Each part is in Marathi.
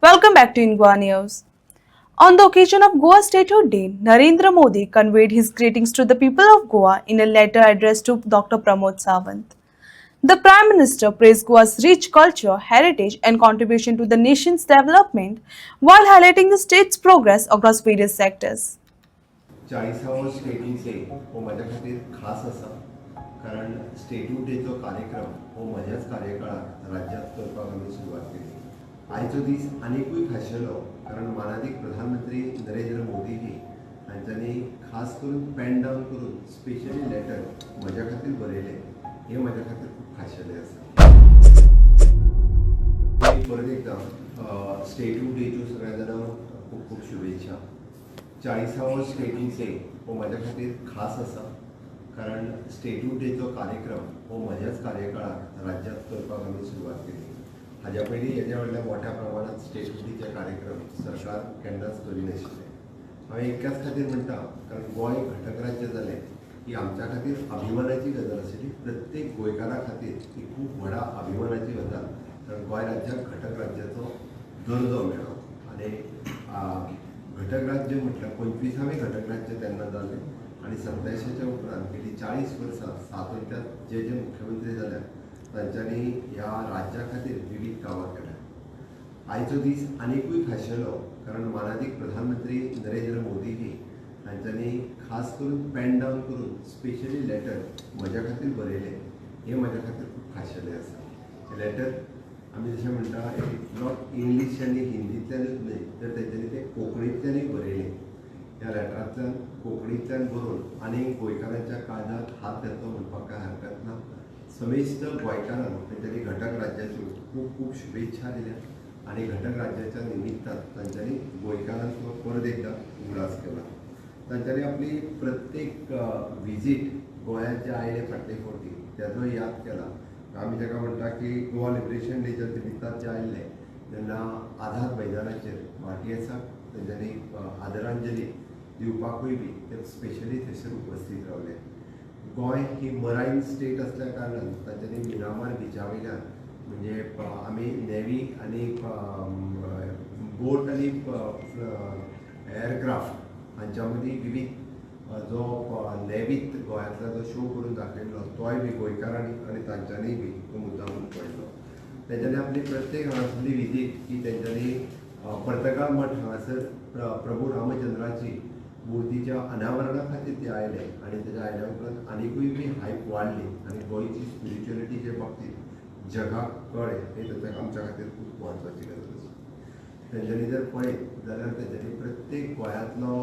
Welcome back to Ingwa News. On the occasion of Goa Statehood Day, Narendra Modi conveyed his greetings to the people of Goa in a letter addressed to Dr. Pramod Sawant. The Prime Minister praised Goa's rich culture, heritage, and contribution to the nation's development while highlighting the state's progress across various sectors. 40वा स्टेट्यूट डे हो माझ्या खातीर खास आसा कारण स्टेट्यूट डेचो कार्यक्रम हो म्हज्याच कार्यकाळात राज्यांत करपाक आमी सुरवात केली. आयचो दीस आनिकूय खाशेलो कारण माननीय प्रधानमंत्री नरेंद्र मोदीजी हांच्यांनी खास करून पेन डावन करून स्पेशली लेटर म्हज्या खातीर बरयलें. हें म्हज्या खातीर खूब खाशेलें आसा. परत एकदां स्टेट्यूट डेच्यो सगळ्या जाणांक खूब खूब शुभेच्छा. 40वा स्टेट्यूट डे हो माझ्या खातीर खास आसा कारण स्टेट्यूट डेचो कार्यक्रम हो म्हज्याच कार्यकाळात राज्यांत करपाक आमी सुरवात केली. हाज्या पयलीं हेज्या व्हडल्या मोठ्या प्रमाणात स्टेट्यूट डेचे कार्यक्रम सरकार केन्नाच करिनाशिल्ले. हांवें एक्याच खातीर म्हणटा कारण गोंय घटक राज्य जालें ही आमच्या खातीर अभिमानाची गजाल आशिल्ली. प्रत्येक गोंयकारा खातीर ही खूब व्हडा अभिमानाची गजाल कारण गोंय राज्याक घटक राज्याचो दर्जो मेळ्ळो आनी घटक राज्य म्हटल्यार 25वें घटक राज्य तेन्ना जालें आनी 27च्या उपरांत गेली 40 वर्सां स्वातंत्र्यात जे मुख्यमंत्री जाल्यात तांच्यांनी ह्या राज्या खातीर विविध कामां केल्या. आयचो दीस आनिकूय खाशेलो कारण माननीय प्रधानमंत्री नरेंद्र मोदीजी हांच्यांनी खास करून पेन डावन करून स्पेशली लेटर म्हज्या खातीर बरयलें. हें म्हज्या खातीर खूब खाशेलें आसा. हें लेटर आमी जशें म्हणटा नॉट इंग्लीश आनी हिंदींतल्यानूच न्हय तर तेंच्यांनी तें कोंकणींतल्यानूय बरयलें. ह्या लेटरांतल्यान कोंकणींतल्यान बरोवन आनी गोंयकारांच्या काळजांत हात घातलो म्हणपाक कांय हरकत ना. समेस्त गोंयकारांक तेंच्यांनी घटक राज्याच्यो खूब खूब शुभेच्छा दिल्या आनी घटक राज्याच्या निमित्तान तांच्यांनी गोंयकारांचो परत एकदां उगडास केला. तांच्यांनी आपली प्रत्येक विजीट गोंयांत जे आयले फाटले फावटी तेजो याद केला. आमी ताका म्हणटा की गोवा लिबरेशन डेच्या निमित्तान जे आयिल्ले तेन्ना आझाद मैदानाचेर भारतीयेसाक तेंच्यांनी आदरांजली दिवपाकूय बी ते स्पेशली थंयसर उपस्थित रावले. गोंय ही मरायन स्टेट आसल्या कारणान तांच्यांनी मिरामार बिचा वयल्यान म्हणजे आमी नेवी आनी बोट आनी एअरक्राफ्ट हांच्या मदीं विविध जो नेवीत गोंयांतलो जो शो करून दाखयल्लो तोय बी गोंयकारांनी आनी तांच्यांनी बी तो मुद्दामून पळयलो. तेंच्यांनी आपली प्रत्येक हांगासरली विजीट ही तेंच्यांनी पर्तगाळ मठ हांगासर प्रभू रामचंद्राची मुर्तीच्या अनावरणा खातीर ते आयले आनी तेच्या आयल्या उपरांत आनिकूय बी हायप वाडली आनी गोंयची स्पिरिच्युअलिटीचे बाबतींत जगाक कळ्ळें हें ताच्या आमच्या खातीर खूब म्हत्वाची गजाल आसा. तेंच्यांनी जर पळयत जाल्यार तेंच्यांनी प्रत्येक गोंयांतलो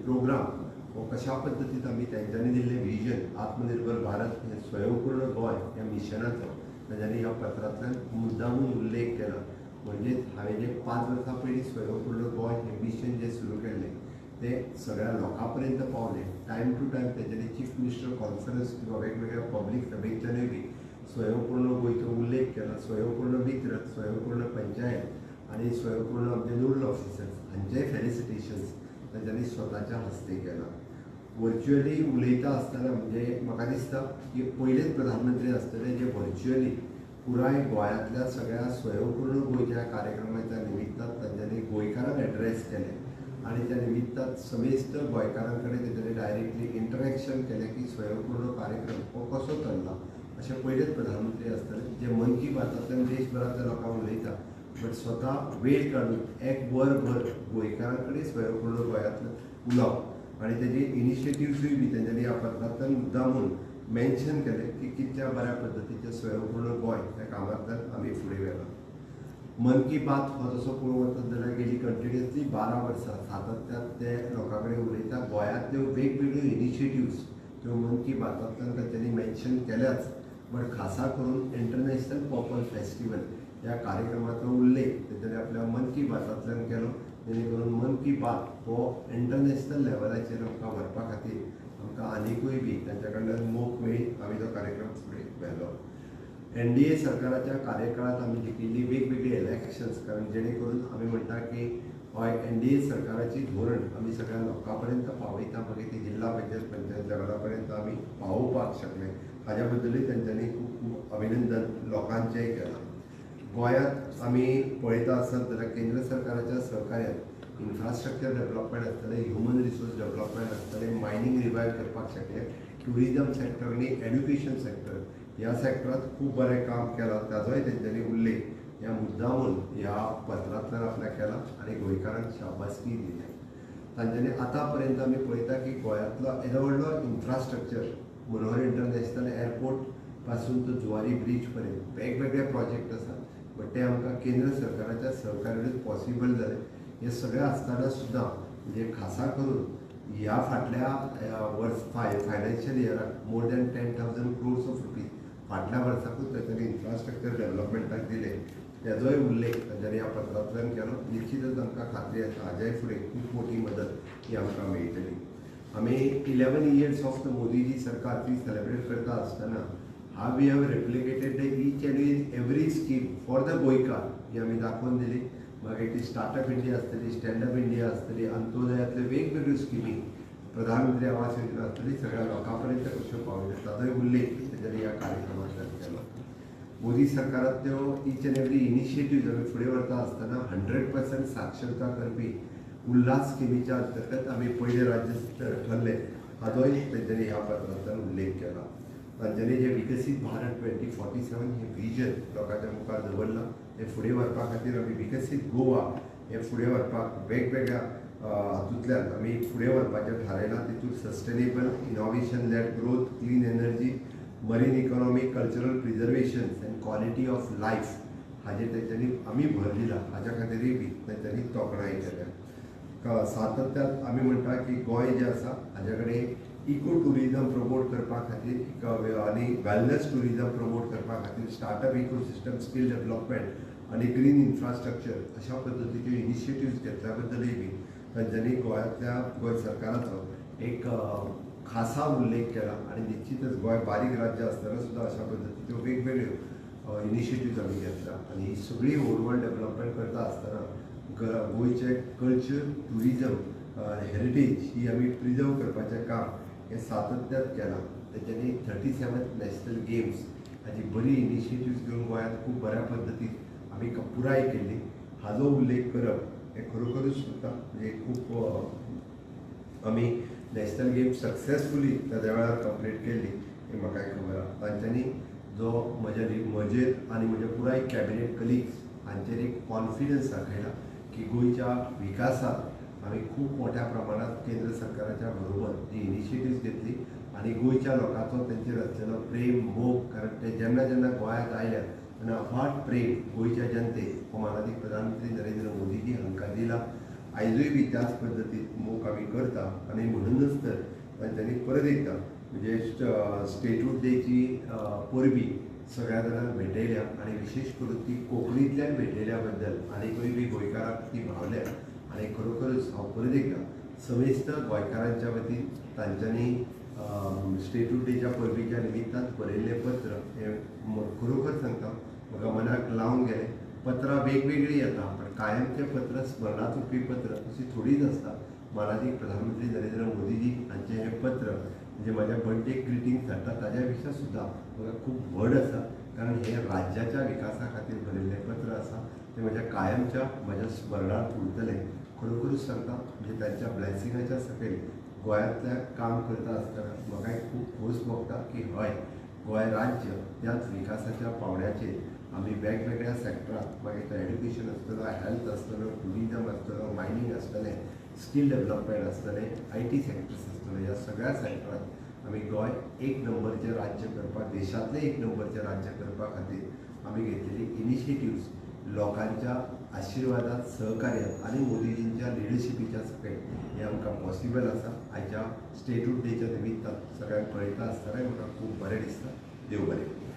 प्रोग्राम हो कशा पद्दतीन आमी तेंच्यांनी दिल्लें विजन आत्मनिर्भर भारत हें स्वयंपूर्ण गोंय ह्या मिशनाचो तेंच्यांनी ह्या पत्रांतल्यान मुद्दामून उल्लेख केला. म्हणजेच हांवें जे 5 वर्सां पयलीं स्वयंपूर्ण गोंय हें मिशन जें सुरू केल्लें तें सगळ्या लोकां पर्यंत पावलें. टायम टू टायम तेंच्यांनी चीफ मिनिस्टर कॉन्फरन्स किंवा वेगवेगळ्या पब्लीक सभेंतल्यानूय बी स्वयंपूर्ण गोंयचो उल्लेख केला. स्वयंपूर्ण मित्र, स्वयंपूर्ण पंचायत आनी स्वयंपूर्ण आमचे नोडल ऑफिसर्स हांचेय फेलिसिटेशन्स तांच्यांनी स्वताच्या हस्ते केला. वर्च्युअली उलयता आसतना म्हणजे म्हाका दिसता की पयलेच प्रधानमंत्री आसतले जे वर्च्युअली पुराय गोंयांतल्या सगळ्या स्वयंपूर्ण गोंयच्या कार्यक्रमाच्या निमित्तान तांच्यांनी गोंयकारांक एड्रेस केलें आनी त्या निमित्तान समेस्त गोंयकारां कडेन तेंच्यांनी डायरेक्टली इंटरेक्शन केलें की स्वयंपूर्ण कार्यक्रम हो कसो चल्ला. अशें पयलेच प्रधानमंत्री आसतले जे मन की बातांतल्यान देशभरांतल्या लोकांक उलयता बट स्वता वेळ काडून एक वरभर गोंयकारां कडेन स्वयंपूर्ण गोंयांतल्यान उलोवप आनी तेजे इनिशिएटिव्सूय बी तेंच्यांनी ह्या पत्रांतल्यान मुद्दामून मेन्शन केलें की कितल्या बऱ्या पद्दतीचें स्वयंपूर्ण गोंय ह्या कामांतल्यान आमी फुडें व्हेला. मन की बात हो जसो पळोवंक वचत जाल्यार गेली कंटिन्युअसली 12 वर्सां सातत्यान ते लोकां कडेन उलयता. गोंयांतल्यो वेगवेगळ्यो इनिशिएटिव्स त्यो मन की बातांतल्यान तांच्यांनी मेन्शन केल्याच बट खासा करून इंटरनॅशनल पॉपल फेस्टिवल ह्या कार्यक्रमाचो उल्लेख तेंच्यांनी आपल्या मन की बातांतल्यान केलो जेणे करून मन की बात हो इंटरनॅशनल लेवलाचेर आमकां व्हरपा खातीर आमकां आनिकूय बी तांच्या कडल्यान मोख मेळ्ळी. आमी तो कार्यक्रम फुडें व्हेलो. NDA सरकाराच्या कार्यकाळात आमी जिखिल्ली वेगवेगळी इलेक्शन्स कारण जेणे करून आमी म्हणटा की हय NDA सरकाराची धोरण आमी सगळ्या लोकां पर्यंत पावयता मागीर ती जिल्ला पंचायत लेवला पर्यंत आमी पावोवपाक शकले. हाज्या बद्दलूय तेंच्यांनी खूब खूब अभिनंदन लोकांचेंय केलां. गोंयांत आमी पळयता आसत जाल्यार केंद्र सरकाराच्या सहकार्यान इन्फ्रास्ट्रक्चर डेव्हलपमेंट आसतलें, ह्युमन रिसोर्स डेव्हलपमेंट आसतलें, मायनींग रिवायव करपाक शकलें, ट्युरिजम सेक्टर आनी एड्युकेशन सेक्टर ह्या सेक्टरांत खूब बरें काम केलां, ताजोय तेंच्यांनी उल्लेख ह्या मुद्दामून ह्या पत्रांतल्यान आपल्याक केला आनी गोंयकारांक शाबासकी दिल्या. तांच्यांनी आतां पर्यंत आमी पळयता की गोंयांतलो येदो व्हडलो इन्फ्रास्ट्रक्चर मनोहर इंटरनॅशनल एअरपोर्ट पासून तो जुवारी ब्रीज पर्यंत वेगवेगळे प्रोजेक्ट आसात, बट ते आमकां केंद्र सरकाराच्या सहकार्यानूच पॉसिबल जालें. हे सगळें आसतना सुद्दां म्हणजे खासा करून ह्या फाटल्या फायनान्शियल इयराक more than 10,000 crores of rupees फाटल्या वर्साकूच तांच्यांनी इन्फ्रास्ट्रक्चर डेव्हलपमेंटाक दिले, तेजोय उल्लेख तांच्यांनी ह्या पत्रांतल्यान केलो. निश्चितच आमकां खात्री आसा हाज्याय फुडें खूब मोठी मदत ही आमकां मेळटली. आमी 11 years ऑफ द मोदीजी सरकार ती सेलिब्रेट करता आसतना हाव we have replicated each and every scheme for the गोंयकार ही आमी दाखोवन दिली. मागीर ती स्टार्टअप इंडिया आसतली, स्टँडअप इंडिया आसतली, अंत्योदयातल्यो वेगवेगळ्यो स्किमी, प्रधानमंत्री आवास योजना आसतली, सगळ्या लोकां पर्यंत कश्यो पावल्यो ताजोय उल्लेख तेच्यानी ह्या कार्यक्रमांतल्यान केलो. मोदी सरकारांतल्यो ईच अँड एवरी इनिशिएटिव्ह आमी फुडें व्हरता आसतना 100% साक्षरता करपी उल्हास स्किमीच्या अंतर्गत आमी पयले राज्य ठरले, हाजोय तेंच्यांनी ह्या पत्रांतल्यान उल्लेख केला. तांच्यांनी जे विकसीत भारत 2047 हे विजन लोकांच्या मुखार दवरलां, हे फुडें व्हरपा खातीर आमी विकसीत गोवा हे फुडें व्हरपाक वेगवेगळ्या हातूंतल्यान आमी फुडें व्हरपाचें थारायलां. तितूंत sustainable innovation led growth, clean energy, marine economy, cultural preservation and quality of life हाजेर तेंच्यांनी आमी भर दिला. हाज्या खातीरय बी तेंच्यांनी तोखणाय केल्या. सातत्यान आमी म्हणटा की गोंय जें आसा हाजे कडेन इको टुरिजम प्रमोट करपा खातीर आनी वेलनेस टुरिजम प्रमोट करपा खातीर स्टार्टअप इकोसिस्टम, स्कील डेव्हलपमेंट आनी ग्रीन इन्फ्रास्ट्रक्चर अशा पद्दतीच्यो इनिशिएटिव्स घेतल्या बद्दलय बी तांच्यांनी गोंयांतल्या गोंय सरकाराचो एक खासा उल्लेख केला. आनी निश्चितच गोंय बारीक राज्य आसतना सुद्दां अशा पद्दतीच्यो वेगवेगळ्यो इनिशिएटिव्स आमी घेतल्या. आनी ही सगळी ओवरऑल डेव्हलपमेंट करता आसतना गोंयचे कल्चर, टुरिजम, हेरिटेज ही आमी प्रिजर्व करपाचें काम हें सातत्यान केलां. तेच्यांनी 37th नॅशनल गेम्स हाची बरी इनिशिएटिव्स घेवन गोंयांत खूब बऱ्या पद्दतीन आमी पुराय केल्ली. हाजो उल्लेख करप हें खरोखरूच सुद्दां म्हणजे खूब आमी नॅशनल गेम्स सक्सेसफुली त्या वेळार कंप्लीट केल्ली हें म्हाकाय खबर आसा. तांच्यांनी जो म्हजेर आनी म्हज्या पुराय कॅबिनेट कलिग्स हांचेर एक कॉन्फिडन्स दाखयला की गोंयच्या विकासाक आमी खूब मोठ्या प्रमाणात केंद्र सरकाराच्या बरोबर जी इनिशिएटिव्स घेतली आनी गोंयच्या लोकांचो तेंचेर आसलेलो प्रेम, मोग, कारण ते जेन्ना जेन्ना गोंयांत आयल्या तेन्ना अफाट प्रेम गोंयच्या जनतेक हो माननीय प्रधानमंत्री नरेंद्र मोदीजी हांकां दिला. आयजूय बी त्याच पद्दतीन मोग आमी करता आनी म्हणूनच तर तांच्यांनी परत एकदां म्हणजे स्टेटहूड डेची परबी सगळ्या जाणांक भेटयल्या आनी विशेश करून ती कोंकणींतल्यान भेटयल्या बद्दल आनीकूय बी गोंयकारांक ती भावल्या. आनी खरोखरूच हांव परत एकदां समेस्त गोंयकारांच्या वतीन तांच्यांनी स्टेटहूड डेच्या परबीच्या निमित्तान बरयल्लें पत्र हें खरोखर सांगता म्हाका मनाक लावन गेलें. पत्रां वेगवेगळीं येता पण कायमचें पत्र स्मरणांत उरपी पत्र अशी थोडीच आसता. माननीय प्रधानमंत्री नरेंद्र मोदीजी हांचें हें पत्र म्हणजे म्हाज्या बर्थडेक ग्रिटिंग्स धाडटा ताज्या पेक्षा सुद्दां म्हाका खूब व्हड आसा, कारण हें राज्याच्या विकासा खातीर बरयल्लें पत्र आसा. तें म्हज्या स्मरणांत उरतलें. खरोखरूच सांगता म्हणजे तांच्या ब्लेसिंगाच्या सकयल गोंयांतल्या काम करता आसतना म्हाका खूब खोस भोगता की हय, गोंय राज्य त्याच विकासाच्या पावंड्याचेर आमी वेगवेगळ्या सेक्टरांत मागीर तो एड्युकेशन आसतलो, हेल्थ आसतलो, टुरिजम आसतलो, मायनींग आसतलें, स्कील डेव्हलपमेंट आसतलें, IT सेक्टर्स आसतले, ह्या सगळ्या सेक्टरांत आमी गोंय एक नंबरचें राज्य करपाक, देशांतलें एक नंबरचें राज्य करपा खातीर आमी घेतलेली इनिशिएटिव्स लोकांच्या आशिर्वादांत, सहकार्यात आनी मोदीजींच्या लिडरशिपीच्या सकयल हें आमकां पॉसिबल आसा. आयच्या स्टेटहूड डेच्या निमित्तान सगळ्यांक पळयता आसतना म्हाका खूब बरें दिसता. देव बरें.